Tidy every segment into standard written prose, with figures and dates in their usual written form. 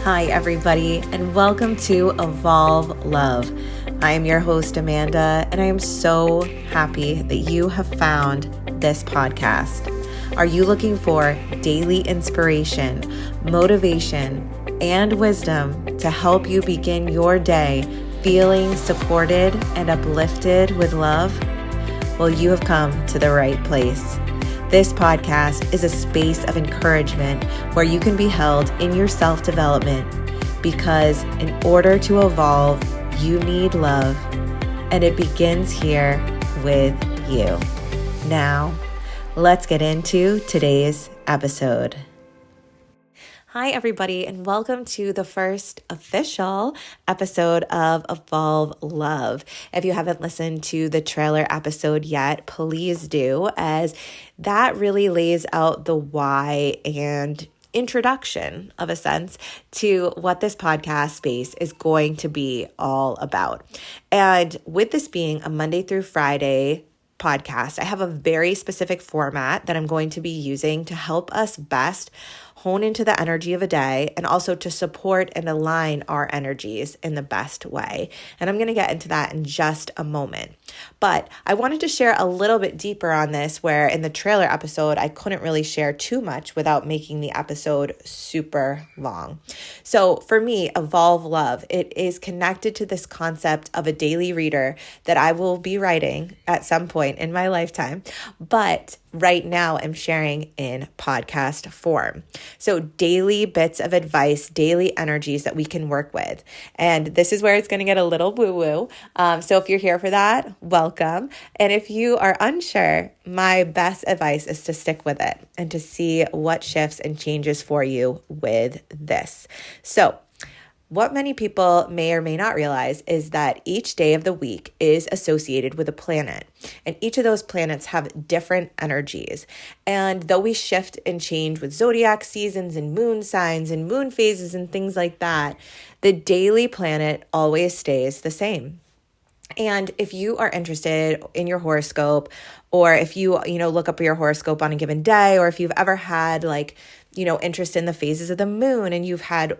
Hi, everybody, and welcome to Evolve Love. I am your host, Amanda, and I am so happy that you have found this podcast. Are you looking for daily inspiration, motivation, and wisdom to help you begin your day feeling supported and uplifted with love? Well, you have come to the right place. This podcast is a space of encouragement where you can be held in your self-development because in order to evolve, you need love, and it begins here with you. Now, let's get into today's episode. Hi, everybody, and welcome to the first official episode of Evolve Love. If you haven't listened to the trailer episode yet, please do, as that really lays out the why and introduction, of a sense, to what this podcast space is going to be all about. And with this being a Monday through Friday podcast, I have a very specific format that I'm going to be using to help us best hone into the energy of a day and also to support and align our energies in the best way. And I'm going to get into that in just a moment. But I wanted to share a little bit deeper on this, where in the trailer episode, I couldn't really share too much without making the episode super long. So for me, Evolve Love, it is connected to this concept of a daily reader that I will be writing at some point in my lifetime. But right now I'm sharing in podcast form. So daily bits of advice, daily energies that we can work with. And this is where it's going to get a little woo-woo. So if you're here for that, welcome. And if you are unsure, my best advice is to stick with it and to see what shifts and changes for you with this. So what many people may or may not realize is that each day of the week is associated with a planet, and each of those planets have different energies. And though we shift and change with zodiac seasons and moon signs and moon phases and things like that, the daily planet always stays the same. And if you are interested in your horoscope, or if you look up your horoscope on a given day, or if you've ever had interest in the phases of the moon and you've had,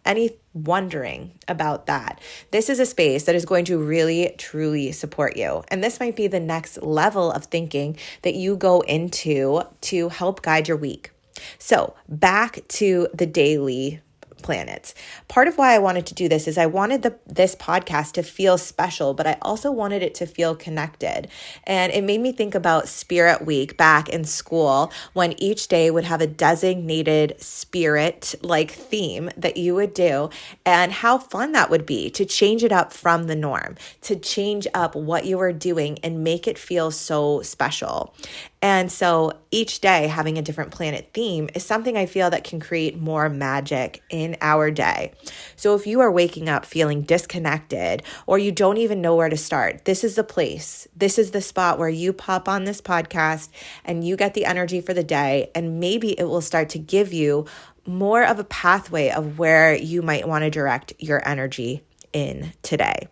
any wondering about that, this is a space that is going to really, truly support you. And this might be the next level of thinking that you go into to help guide your week. So back to the daily planets. Part of why I wanted to do this is I wanted this podcast to feel special, but I also wanted it to feel connected. And it made me think about Spirit Week back in school, when each day would have a designated spirit-like theme that you would do, and how fun that would be to change it up from the norm, to change up what you were doing and make it feel so special. And so each day having a different planet theme is something I feel that can create more magic in our day. So if you are waking up feeling disconnected, or you don't even know where to start, this is the place. This is the spot where you pop on this podcast and you get the energy for the day, and maybe it will start to give you more of a pathway of where you might want to direct your energy in today.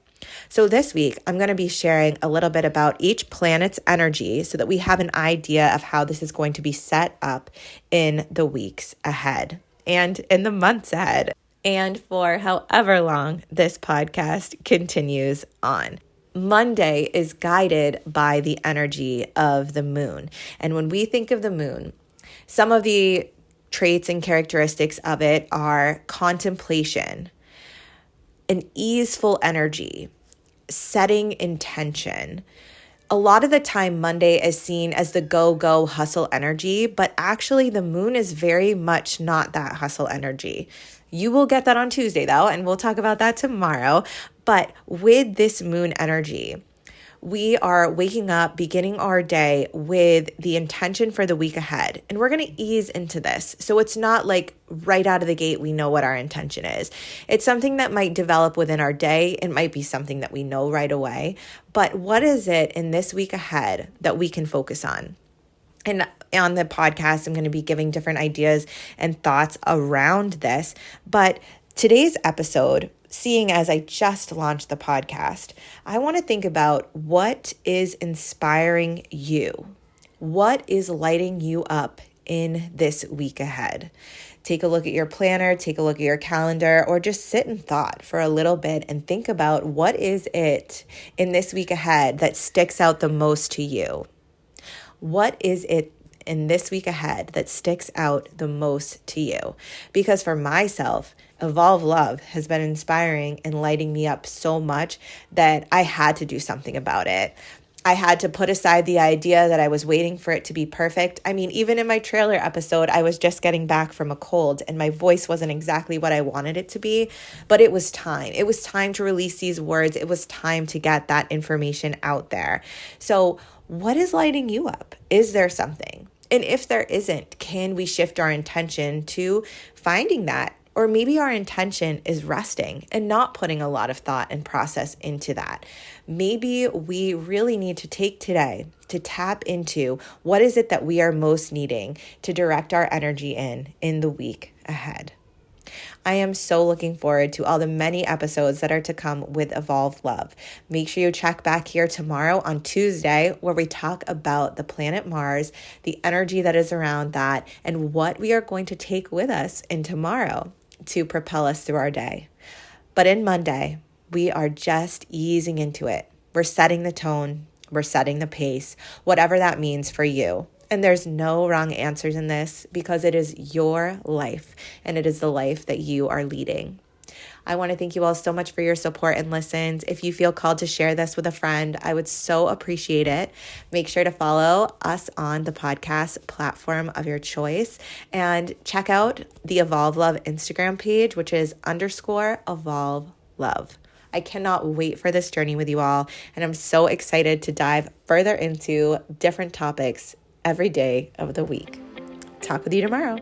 So this week, I'm going to be sharing a little bit about each planet's energy so that we have an idea of how this is going to be set up in the weeks ahead and in the months ahead, and for however long this podcast continues on. Monday is guided by the energy of the moon. And when we think of the moon, some of the traits and characteristics of it are contemplation, an easeful energy, setting intention. A lot of the time, Monday is seen as the go, hustle energy, but actually the moon is very much not that hustle energy. You will get that on Tuesday though, and we'll talk about that tomorrow. But with this moon energy, we are waking up, beginning our day with the intention for the week ahead. And we're going to ease into this. So it's not like right out of the gate, we know what our intention is. It's something that might develop within our day. It might be something that we know right away. But what is it in this week ahead that we can focus on? And on the podcast, I'm going to be giving different ideas and thoughts around this. But today's episode, seeing as I just launched the podcast, I want to think about what is inspiring you. What is lighting you up in this week ahead? Take a look at your planner, take a look at your calendar, or just sit in thought for a little bit and think about what is it in this week ahead that sticks out the most to you? What is it in this week ahead that sticks out the most to you? Because for myself, Evolve Love has been inspiring and lighting me up so much that I had to do something about it. I had to put aside the idea that I was waiting for it to be perfect. I mean, even in my trailer episode, I was just getting back from a cold and my voice wasn't exactly what I wanted it to be, but it was time. It was time to release these words. It was time to get that information out there. So what is lighting you up? Is there something? And if there isn't, can we shift our intention to finding that? Or maybe our intention is resting and not putting a lot of thought and process into that. Maybe we really need to take today to tap into what is it that we are most needing to direct our energy in the week ahead. I am so looking forward to all the many episodes that are to come with Evolve Love. Make sure you check back here tomorrow on Tuesday, where we talk about the planet Mars, the energy that is around that, and what we are going to take with us in tomorrow to propel us through our day. But in Monday, we are just easing into it. We're setting the tone, we're setting the pace, whatever that means for you. And there's no wrong answers in this because it is your life and it is the life that you are leading. I want to thank you all so much for your support and listens. If you feel called to share this with a friend, I would so appreciate it. Make sure to follow us on the podcast platform of your choice and check out the Evolve Love Instagram page, which is _Evolve Love. I cannot wait for this journey with you all, and I'm so excited to dive further into different topics every day of the week. Talk with you tomorrow.